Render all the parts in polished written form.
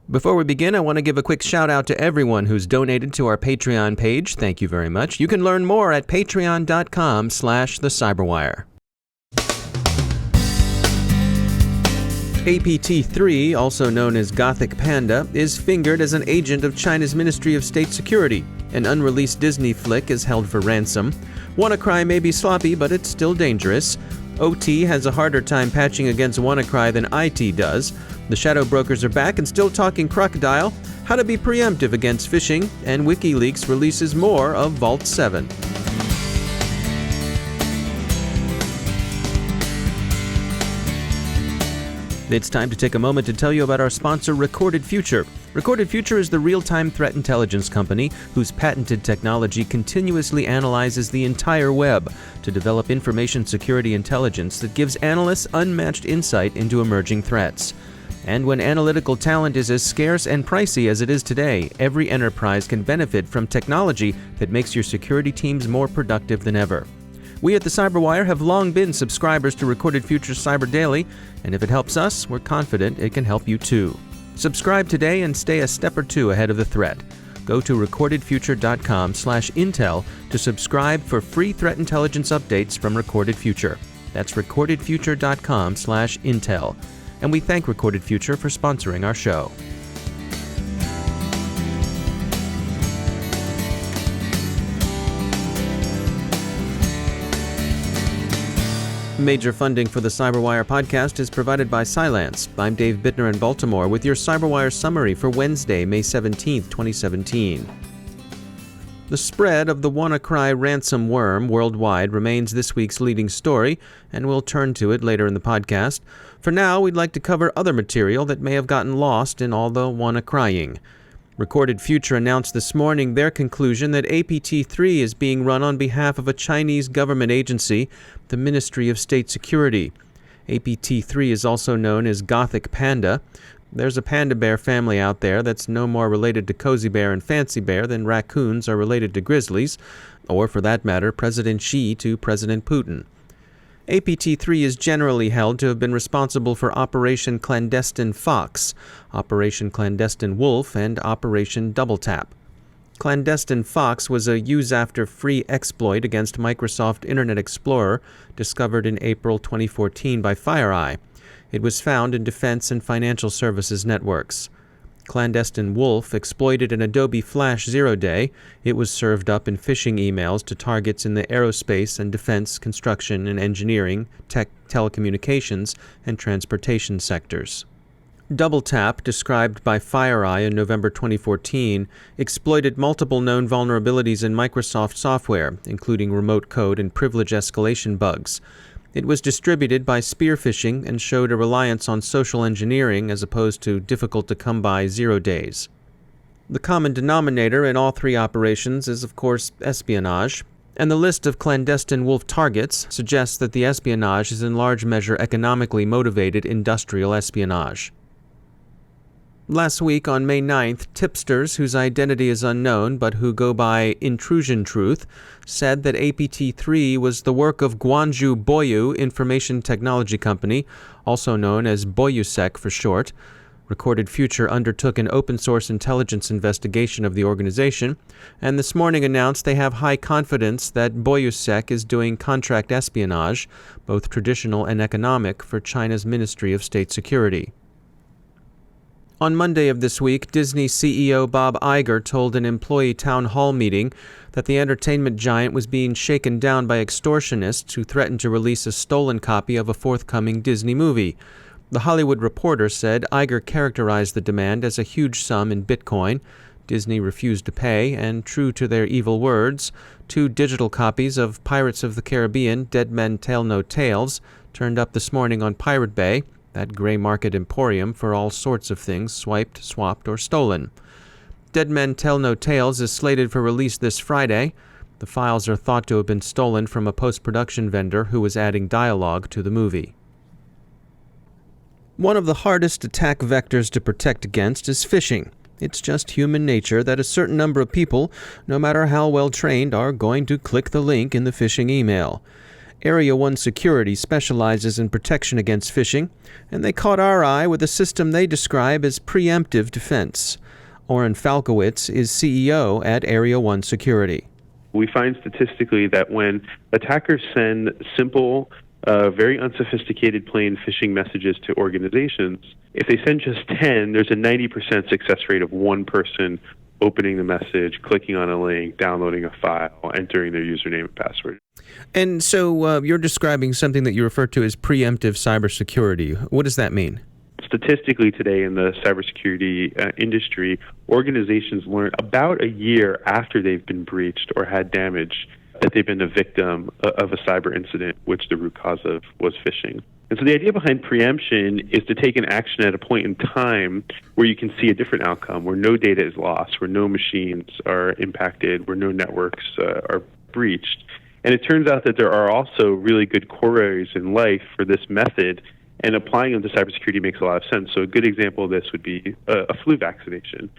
Before we begin, I want to give a quick shout out to everyone who's donated to our Patreon page. Thank you very much. You can learn more at patreon.com/thecyberwire. APT-3, also known as Gothic Panda, is fingered as an agent of China's Ministry of State Security. An unreleased Disney flick is held for ransom. WannaCry may be sloppy, but it's still dangerous. OT has a harder time patching against WannaCry than IT does. The Shadowbrokers are back and still talking crocodile, how to be preemptive against phishing, and WikiLeaks releases more of Vault 7. It's time to take a moment to tell you about our sponsor, Recorded Future. Recorded Future is the real-time threat intelligence company whose patented technology continuously analyzes the entire web to develop information security intelligence that gives analysts unmatched insight into emerging threats. And when analytical talent is as scarce and pricey as it is today, every enterprise can benefit from technology that makes your security teams more productive than ever. We at the CyberWire have long been subscribers to Recorded Future's Cyber Daily, and if it helps us, we're confident it can help you too. Subscribe today and stay a step or two ahead of the threat. Go to recordedfuture.com/intel to subscribe for free threat intelligence updates from Recorded Future. That's recordedfuture.com/intel. And we thank Recorded Future for sponsoring our show. Major funding for the CyberWire podcast is provided by Cylance. I'm Dave Bittner in Baltimore with your CyberWire summary for Wednesday, May 17, 2017. The spread of the WannaCry ransom worm worldwide remains this week's leading story, and we'll turn to it later in the podcast. For now, we'd like to cover other material that may have gotten lost in all the WannaCrying. Recorded Future announced this morning their conclusion that APT-3 is being run on behalf of a Chinese government agency, the Ministry of State Security. APT-3 is also known as Gothic Panda. There's a panda bear family out there that's no more related to Cozy Bear and Fancy Bear than raccoons are related to grizzlies, or for that matter, President Xi to President Putin. APT-3 is generally held to have been responsible for Operation Clandestine Fox, Operation Clandestine Wolf, and Operation Double Tap. Clandestine Fox was a use-after-free exploit against Microsoft Internet Explorer discovered in April 2014 by FireEye. It was found in defense and financial services networks. Clandestine Wolf exploited an Adobe Flash zero-day. It was served up in phishing emails to targets in the aerospace and defense, construction and engineering, tech, telecommunications, and transportation sectors. Double Tap, described by FireEye in November 2014, exploited multiple known vulnerabilities in Microsoft software, including remote code and privilege escalation bugs. It was distributed by spearphishing and showed a reliance on social engineering as opposed to difficult-to-come-by zero days. The common denominator in all three operations is, of course, espionage, and the list of clandestine wolf targets suggests that the espionage is in large measure economically motivated industrial espionage. Last week, on May 9th, tipsters whose identity is unknown but who go by Intrusion Truth said that APT-3 was the work of Guangzhou Boyu Information Technology Company, also known as BoyuSec for short. Recorded Future undertook an open-source intelligence investigation of the organization, and this morning announced they have high confidence that BoyuSec is doing contract espionage, both traditional and economic, for China's Ministry of State Security. On Monday of this week, Disney CEO Bob Iger told an employee town hall meeting that the entertainment giant was being shaken down by extortionists who threatened to release a stolen copy of a forthcoming Disney movie. The Hollywood Reporter said Iger characterized the demand as a huge sum in Bitcoin. Disney refused to pay, and true to their evil words, 2 digital copies of Pirates of the Caribbean, Dead Men Tell No Tales, turned up this morning on Pirate Bay, that gray market emporium for all sorts of things swiped, swapped, or stolen. Dead Men Tell No Tales is slated for release this Friday. The files are thought to have been stolen from a post-production vendor who was adding dialogue to the movie. One of the hardest attack vectors to protect against is phishing. It's just human nature that a certain number of people, no matter how well trained, are going to click the link in the phishing email. Area 1 Security specializes in protection against phishing, and they caught our eye with a system they describe as preemptive defense. Oren Falkowitz is CEO at Area 1 Security. We find statistically that when attackers send simple, very unsophisticated plain phishing messages to organizations, if they send just 10, there's a 90% success rate of one person opening the message, clicking on a link, downloading a file, entering their username and password. And so you're describing something that you refer to as preemptive cybersecurity. What does that mean? Statistically today in the cybersecurity industry, organizations learn about a year after they've been breached or had damage that they've been a victim of a cyber incident, which the root cause of was phishing. And so the idea behind preemption is to take an action at a point in time where you can see a different outcome, where no data is lost, where no machines are impacted, where no networks are breached. And it turns out that there are also really good corollaries in life for this method, and applying them to cybersecurity makes a lot of sense. So a good example of this would be a flu vaccination.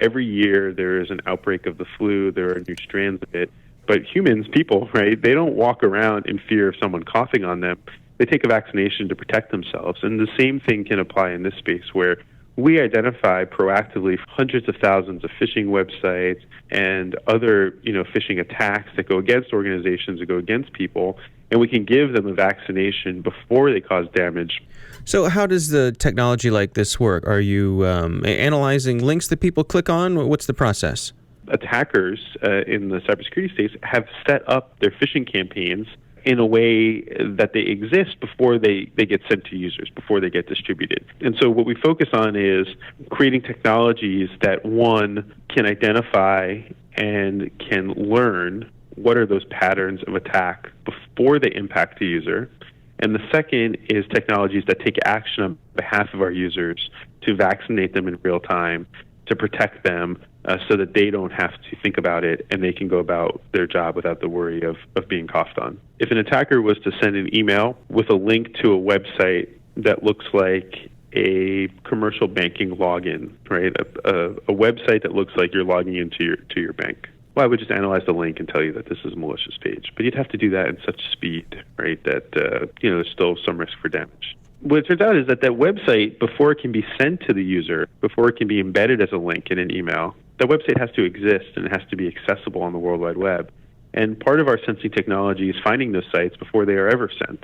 Every year there is an outbreak of the flu, there are new strands of it, but humans, people, right, they don't walk around in fear of someone coughing on them. They take a vaccination to protect themselves. And the same thing can apply in this space where we identify proactively hundreds of thousands of phishing websites and other, phishing attacks that go against organizations, that go against people, and we can give them a vaccination before they cause damage. So how does the technology like this work? Are you analyzing links that people click on? What's the process? Attackers in the cybersecurity space have set up their phishing campaigns in a way that they exist before they get sent to users, before they get distributed. And so what we focus on is creating technologies that, one, can identify and can learn what are those patterns of attack before they impact the user. And the second is technologies that take action on behalf of our users to vaccinate them in real time, to protect them so that they don't have to think about it and they can go about their job without the worry of being coughed on. If an attacker was to send an email with a link to a website that looks like a commercial banking login, right, a website that looks like you're logging into your bank, well, I would just analyze the link and tell you that this is a malicious page. But you'd have to do that in such speed, right, that there's still some risk for damage. What it turns out is that website, before it can be sent to the user, before it can be embedded as a link in an email, that website has to exist and it has to be accessible on the World Wide Web. And part of our sensing technology is finding those sites before they are ever sent.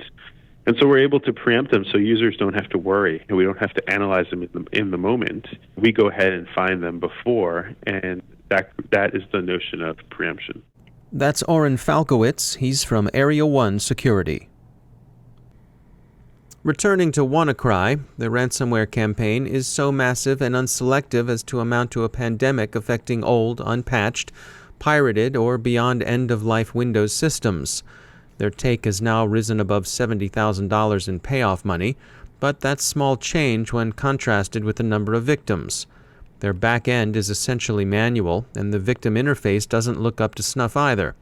And so we're able to preempt them so users don't have to worry and we don't have to analyze them in the moment. We go ahead and find them before, and that is the notion of preemption. That's Oren Falkowitz. He's from Area 1 Security. Returning to WannaCry, the ransomware campaign is so massive and unselective as to amount to a pandemic affecting old, unpatched, pirated, or beyond end-of-life Windows systems. Their take has now risen above $70,000 in payoff money, but that's small change when contrasted with the number of victims. Their back end is essentially manual, and the victim interface doesn't look up to snuff either.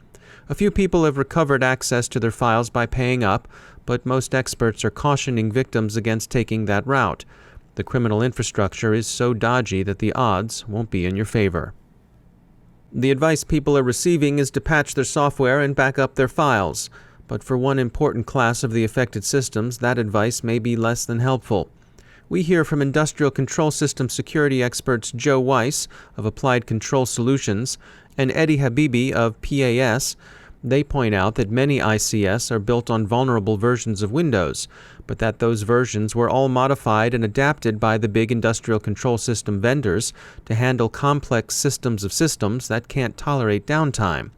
A few people have recovered access to their files by paying up, but most experts are cautioning victims against taking that route. The criminal infrastructure is so dodgy that the odds won't be in your favor. The advice people are receiving is to patch their software and back up their files. But for one important class of the affected systems, that advice may be less than helpful. We hear from industrial control system security experts Joe Weiss of Applied Control Solutions and Eddie Habibi of PAS. They point out that many ICS are built on vulnerable versions of Windows, but that those versions were all modified and adapted by the big industrial control system vendors to handle complex systems of systems that can't tolerate downtime.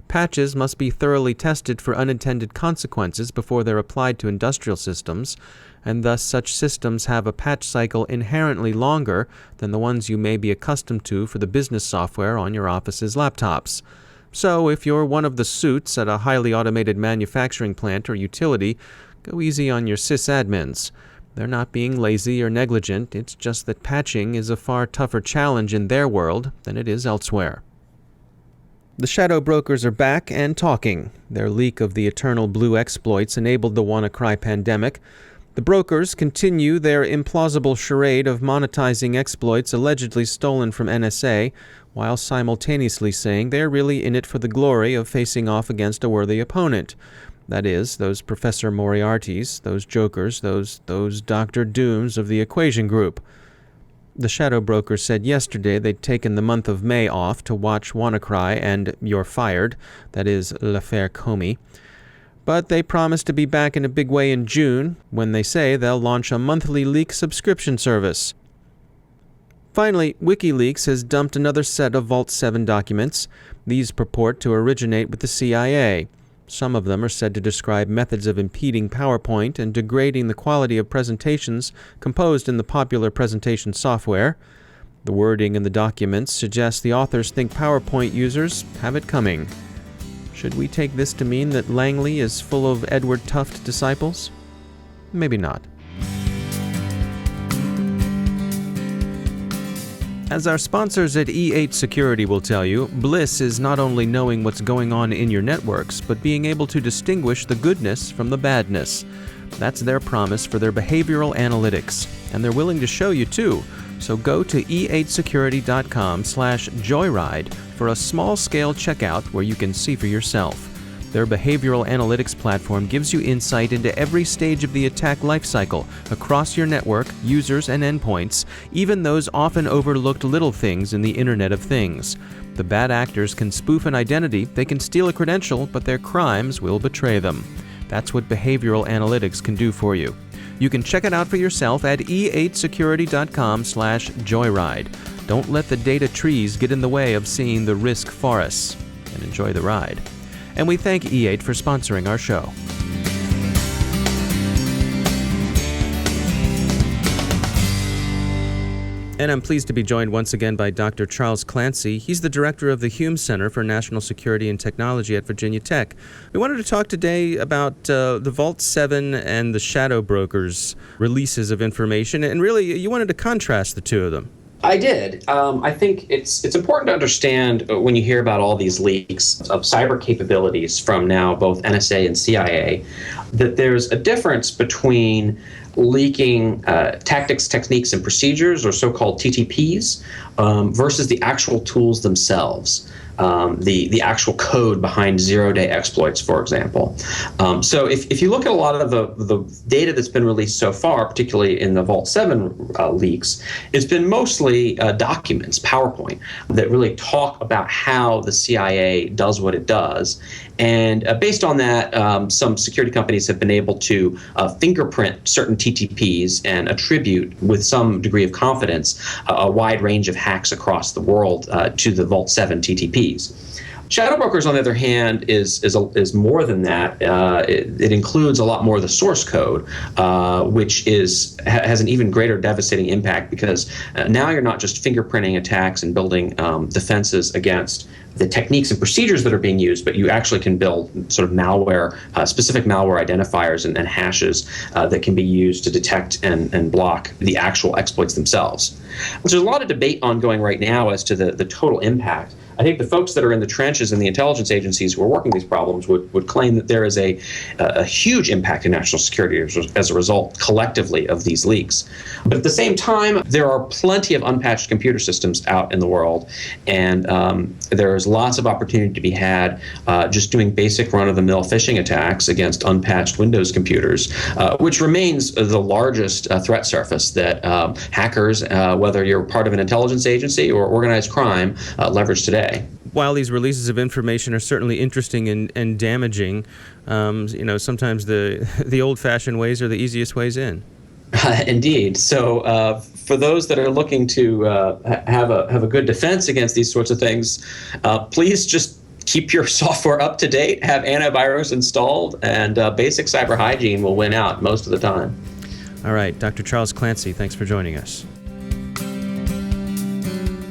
Patches must be thoroughly tested for unintended consequences before they're applied to industrial systems, and thus such systems have a patch cycle inherently longer than the ones you may be accustomed to for the business software on your office's laptops. So if you're one of the suits at a highly automated manufacturing plant or utility, go easy on your sysadmins. They're not being lazy or negligent, it's just that patching is a far tougher challenge in their world than it is elsewhere. The Shadowbrokers are back and talking. Their leak of the Eternal Blue exploits enabled the WannaCry pandemic. The brokers continue their implausible charade of monetizing exploits allegedly stolen from NSA, while simultaneously saying they're really in it for the glory of facing off against a worthy opponent. That is, those Professor Moriartys, those jokers, those Dr. Dooms of the equation group. The Shadowbrokers said yesterday they'd taken the month of May off to watch WannaCry and You're Fired, that is, L'Affaire Comey. But they promised to be back in a big way in June, when they say they'll launch a monthly leak subscription service. Finally, WikiLeaks has dumped another set of Vault 7 documents. These purport to originate with the CIA. Some of them are said to describe methods of impeding PowerPoint and degrading the quality of presentations composed in the popular presentation software. The wording in the documents suggests the authors think PowerPoint users have it coming. Should we take this to mean that Langley is full of Edward Tufte disciples? Maybe not. As our sponsors at E8 Security will tell you, bliss is not only knowing what's going on in your networks, but being able to distinguish the goodness from the badness. That's their promise for their behavioral analytics, and they're willing to show you too. So go to e8security.com/joyride for a small-scale checkout where you can see for yourself. Their behavioral analytics platform gives you insight into every stage of the attack lifecycle across your network, users, and endpoints, even those often overlooked little things in the Internet of Things. The bad actors can spoof an identity, they can steal a credential, but their crimes will betray them. That's what behavioral analytics can do for you. You can check it out for yourself at e8security.com/joyride. Don't let the data trees get in the way of seeing the risk forests, and enjoy the ride. And we thank E8 for sponsoring our show. And I'm pleased to be joined once again by Dr. Charles Clancy. He's the director of the Hume Center for National Security and Technology at Virginia Tech. We wanted to talk today about the Vault 7 and the Shadowbrokers releases of information, and really you wanted to contrast the two of them. I did. I think it's important to understand when you hear about all these leaks of cyber capabilities from now both NSA and CIA, that there's a difference between leaking tactics, techniques, and procedures, or so-called TTPs, versus the actual tools themselves. The actual code behind zero-day exploits, for example. So if you look at a lot of the data that's been released so far, particularly in the Vault 7 leaks, it's been mostly documents, PowerPoint, that really talk about how the CIA does what it does. And based on that, some security companies have been able to fingerprint certain TTPs and attribute, with some degree of confidence, a wide range of hacks across the world to the Vault 7 TTPs. Shadowbrokers, on the other hand, is more than that. It includes a lot more of the source code, which has an even greater devastating impact, because now you're not just fingerprinting attacks and building defenses against the techniques and procedures that are being used, but you actually can build sort of malware, specific malware identifiers and hashes that can be used to detect and block the actual exploits themselves. There's a lot of debate ongoing right now as to the total impact. I think the folks that are in the trenches in the intelligence agencies who are working these problems would claim that there is a huge impact in national security as a result collectively of these leaks. But at the same time, there are plenty of unpatched computer systems out in the world, and there's lots of opportunity to be had just doing basic run-of-the-mill phishing attacks against unpatched Windows computers, which remains the largest threat surface that hackers, whether you're part of an intelligence agency or organized crime, leverage today. While these releases of information are certainly interesting and damaging, sometimes the old-fashioned ways are the easiest ways in. Indeed. So for those that are looking to have a good defense against these sorts of things, please just keep your software up to date, have antivirus installed, and basic cyber hygiene will win out most of the time. All right. Dr. Charles Clancy, thanks for joining us.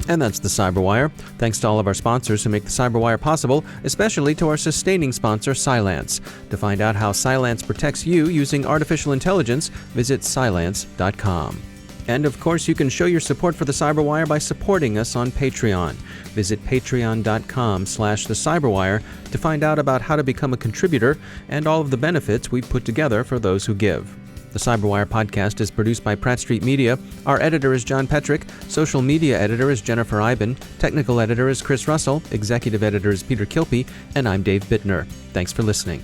And that's the CyberWire. Thanks to all of our sponsors who make the CyberWire possible, especially to our sustaining sponsor, Cylance. To find out how Cylance protects you using artificial intelligence, visit cylance.com. And of course, you can show your support for the CyberWire by supporting us on Patreon. Visit patreon.com/thecyberwire to find out about how to become a contributor and all of the benefits we've put together for those who give. The CyberWire podcast is produced by Pratt Street Media. Our editor is John Petrick. Social media editor is Jennifer Iben. Technical editor is Chris Russell. Executive editor is Peter Kilpie. And I'm Dave Bittner. Thanks for listening.